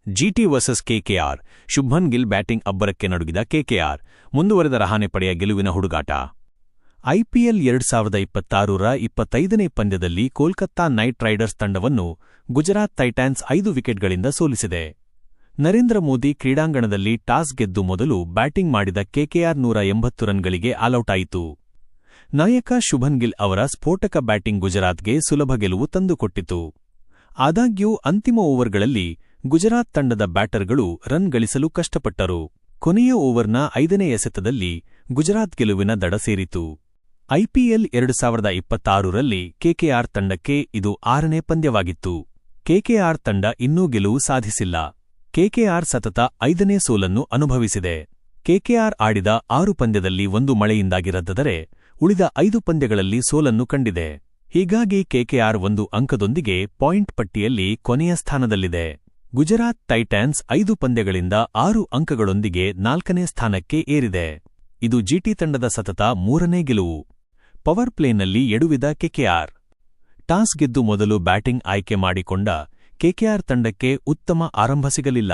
ಜಿಟಿ versus KKR. Shubman Gill batting ಅಬ್ಬರಕ್ಕೆ ನಡುಗಿದ KKR. ಮುಂದುವರೆದ ರಹಾನೆ ಪಡೆಯ ಗೆಲುವಿನ ಹುಡುಗಾಟ. ಐಪಿಎಲ್ 2026ರ 25ನೇ ಪಂದ್ಯದಲ್ಲಿ ಕೋಲ್ಕತ್ತಾ ನೈಟ್ ರೈಡರ್ಸ್ ತಂಡವನ್ನು ಗುಜರಾತ್ ಟೈಟಾನ್ಸ್ 5 ವಿಕೆಟ್ಗಳಿಂದ ಸೋಲಿಸಿದೆ. ನರೇಂದ್ರ ಮೋದಿ ಕ್ರೀಡಾಂಗಣದಲ್ಲಿ ಟಾಸ್ ಗೆದ್ದು ಮೊದಲು ಬ್ಯಾಟಿಂಗ್ ಮಾಡಿದ ಕೆಕೆಆರ್ 180 ರನ್ಗಳಿಗೆ ಆಲೌಟ್ ಆಯಿತು. ನಾಯಕ ಶುಭ್ಮನ್ ಗಿಲ್ ಅವರ ಸ್ಫೋಟಕ ಬ್ಯಾಟಿಂಗ್ ಗುಜರಾತ್ಗೆ ಸುಲಭ ಗೆಲುವು ತಂದುಕೊಟ್ಟಿತು. ಆದಾಗ್ಯೂ ಅಂತಿಮ ಓವರ್ಗಳಲ್ಲಿ ಗುಜರಾತ್ ತಂಡದ ಬ್ಯಾಟರ್ಗಳು ರನ್ ಗಳಿಸಲು ಕಷ್ಟಪಟ್ಟರು. ಕೊನೆಯ ಓವರ್ನ 5ನೇ ಎಸೆತದಲ್ಲಿ ಗುಜರಾತ್ ಗೆಲುವಿನ ದಡ ಸೇರಿತು. ಐಪಿಎಲ್ 2026ರಲ್ಲಿ ಕೆಕೆಆರ್ ತಂಡಕ್ಕೆ ಇದು 6ನೇ ಪಂದ್ಯವಾಗಿತ್ತು. ಕೆಕೆಆರ್ ತಂಡ ಇನ್ನೂ ಗೆಲುವು ಸಾಧಿಸಿಲ್ಲ. ಕೆಕೆಆರ್ ಸತತ 5ನೇ ಸೋಲನ್ನು ಅನುಭವಿಸಿದೆ. ಕೆಕೆಆರ್ ಆಡಿದ 6 ಪಂದ್ಯದಲ್ಲಿ 1 ಮಳೆಯಿಂದಾಗಿ ರದ್ದಾದರೆ ಉಳಿದ 5 ಪಂದ್ಯಗಳಲ್ಲಿ ಸೋಲನ್ನು ಕಂಡಿದೆ. ಹೀಗಾಗಿ ಕೆಕೆಆರ್ 1 ಅಂಕದೊಂದಿಗೆ ಪಾಯಿಂಟ್ ಪಟ್ಟಿಯಲ್ಲಿ ಕೊನೆಯ ಸ್ಥಾನದಲ್ಲಿದೆ. ಗುಜರಾತ್ ಟೈಟಾನ್ಸ್ 5 ಪಂದ್ಯಗಳಿಂದ 6 ಅಂಕಗಳೊಂದಿಗೆ 4ನೇ ಸ್ಥಾನಕ್ಕೆ ಏರಿದೆ. ಇದು ಜಿಟಿ ತಂಡದ ಸತತ 3ನೇ ಗೆಲುವು. ಪವರ್ ಪ್ಲೇನಲ್ಲಿ ಎಡುವಿದ ಕೆಕೆಆರ್. ಟಾಸ್ ಗೆದ್ದು ಮೊದಲು ಬ್ಯಾಟಿಂಗ್ ಆಯ್ಕೆ ಮಾಡಿಕೊಂಡ ಕೆಕೆಆರ್ ತಂಡಕ್ಕೆ ಉತ್ತಮ ಆರಂಭ ಸಿಗಲಿಲ್ಲ.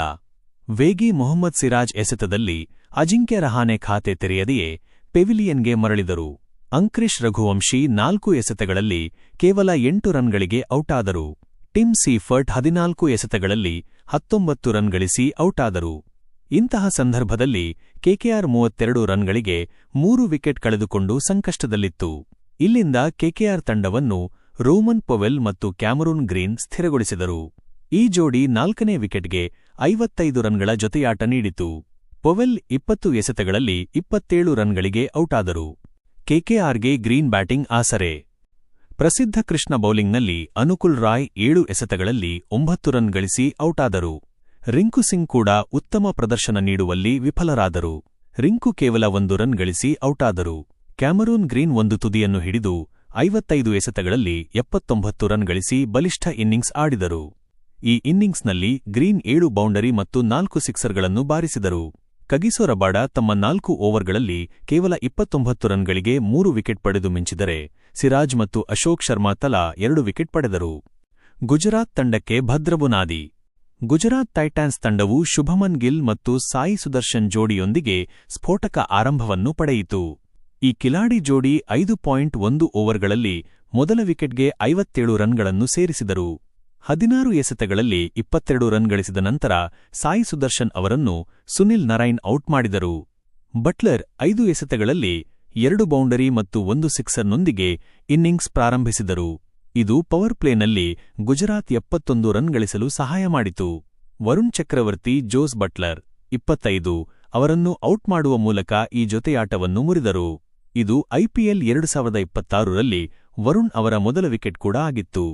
ವೇಗಿ ಮೊಹಮ್ಮದ್ ಸಿರಾಜ್ ಎಸೆತದಲ್ಲಿ ಅಜಿಂಕ್ಯ ರಹಾನೆ ಖಾತೆ ತೆರೆಯದೆಯೇ ಪೆವಿಲಿಯನ್ಗೆ ಮರಳಿದರು. ಅಂಕ್ರಿಶ್ ರಘುವಂಶಿ 4 ಎಸೆತಗಳಲ್ಲಿ ಕೇವಲ 8 ರನ್ಗಳಿಗೆ ಔಟಾದರು. ಟಿಮ್ ಸೀಫರ್ಟ್ 14 ಎಸೆತಗಳಲ್ಲಿ 19 ರನ್ ಗಳಿಸಿ ಔಟಾದರು. ಇಂತಹ ಸಂದರ್ಭದಲ್ಲಿ ಕೆಕೆಆರ್ 32 ರನ್ಗಳಿಗೆ 3 ವಿಕೆಟ್ ಕಳೆದುಕೊಂಡು ಸಂಕಷ್ಟದಲ್ಲಿತ್ತು. ಇಲ್ಲಿಂದ ಕೆಕೆಆರ್ ತಂಡವನ್ನು ರೋಮನ್ ಪೊವೆಲ್ ಮತ್ತು ಕ್ಯಾಮರೂನ್ ಗ್ರೀನ್ ಸ್ಥಿರಗೊಳಿಸಿದರು. ಈ ಜೋಡಿ 4ನೇ ವಿಕೆಟ್ಗೆ 55 ರನ್ಗಳ ಜೊತೆಯಾಟ ನೀಡಿತು. ಪೊವೆಲ್ 20 ಎಸೆತಗಳಲ್ಲಿ 27 ರನ್ಗಳಿಗೆ ಔಟಾದರು. ಕೆಕೆಆರ್ಗೆ ಗ್ರೀನ್ ಬ್ಯಾಟಿಂಗ್ ಆಸರೆ. ಪ್ರಸಿದ್ಧ ಕೃಷ್ಣ ಬೌಲಿಂಗ್ನಲ್ಲಿ ಅನುಕುಲ್ ರಾಯ್ 7 ಎಸೆತಗಳಲ್ಲಿ 9 ರನ್ ಗಳಿಸಿ ಔಟಾದರು. ರಿಂಕು ಸಿಂಗ್ ಕೂಡ ಉತ್ತಮ ಪ್ರದರ್ಶನ ನೀಡುವಲ್ಲಿ ವಿಫಲರಾದರು. ರಿಂಕು ಕೇವಲ 1 ರನ್ ಗಳಿಸಿ ಔಟಾದರು. ಕ್ಯಾಮರೂನ್ ಗ್ರೀನ್ ಒಂದು ತುದಿಯನ್ನು ಹಿಡಿದು 55 ಎಸೆತಗಳಲ್ಲಿ 79 ರನ್ ಗಳಿಸಿ ಬಲಿಷ್ಠ ಇನ್ನಿಂಗ್ಸ್ ಆಡಿದರು. ಈ ಇನ್ನಿಂಗ್ಸ್ನಲ್ಲಿ ಗ್ರೀನ್ 7 ಬೌಂಡರಿ ಮತ್ತು 4 ಸಿಕ್ಸರ್ಗಳನ್ನು ಬಾರಿಸಿದರು. ಕಗಿಸೋ ರಬಾಡ ತಮ್ಮ 4 ಓವರ್ಗಳಲ್ಲಿ ಕೇವಲ 29 ರನ್ಗಳಿಗೆ 3 ವಿಕೆಟ್ ಪಡೆದು ಮಿಂಚಿದರೆ ಸಿರಾಜ್ ಮತ್ತು ಅಶೋಕ್ ಶರ್ಮಾ ತಲಾ 2 ವಿಕೆಟ್ ಪಡೆದರು. ಗುಜರಾತ್ ತಂಡಕ್ಕೆ ಭದ್ರಬುನಾದಿ. ಗುಜರಾತ್ ಟೈಟಾನ್ಸ್ ತಂಡವು ಶುಭಮನ್ ಗಿಲ್ ಮತ್ತು ಸಾಯಿ ಸುದರ್ಶನ್ ಜೋಡಿಯೊಂದಿಗೆ ಸ್ಫೋಟಕ ಆರಂಭವನ್ನು ಪಡೆಯಿತು. ಈ ಕಿಲಾಡಿ ಜೋಡಿ 5.1 ಓವರ್ಗಳಲ್ಲಿ ಮೊದಲ ವಿಕೆಟ್ಗೆ 57 ರನ್ಗಳನ್ನು ಸೇರಿಸಿದರು. 16 ಎಸೆತಗಳಲ್ಲಿ 22 ರನ್ ಗಳಿಸಿದ ನಂತರ ಸಾಯಿ ಸುದರ್ಶನ್ ಅವರನ್ನು ಸುನಿಲ್ ನರೈನ್ ಔಟ್ ಮಾಡಿದರು. ಬಟ್ಲರ್ 5 ಎಸೆತಗಳಲ್ಲಿ 2 ಬೌಂಡರಿ ಮತ್ತು 1 ಸಿಕ್ಸರ್ನೊಂದಿಗೆ ಇನ್ನಿಂಗ್ಸ್ ಪ್ರಾರಂಭಿಸಿದರು. ಇದು ಪವರ್ ಪ್ಲೇನಲ್ಲಿ ಗುಜರಾತ್ 71 ರನ್ ಗಳಿಸಲು ಸಹಾಯ ಮಾಡಿತು. ವರುಣ್ ಚಕ್ರವರ್ತಿ ಜೋಸ್ ಬಟ್ಲರ್ 25 ಅವರನ್ನು ಔಟ್ ಮಾಡುವ ಮೂಲಕ ಈ ಜೊತೆಯಾಟವನ್ನು ಮುರಿದರು. ಇದು ಐಪಿಎಲ್ 2026ರಲ್ಲಿ ವರುಣ್ ಅವರ ಮೊದಲ ವಿಕೆಟ್ ಕೂಡ ಆಗಿತ್ತು.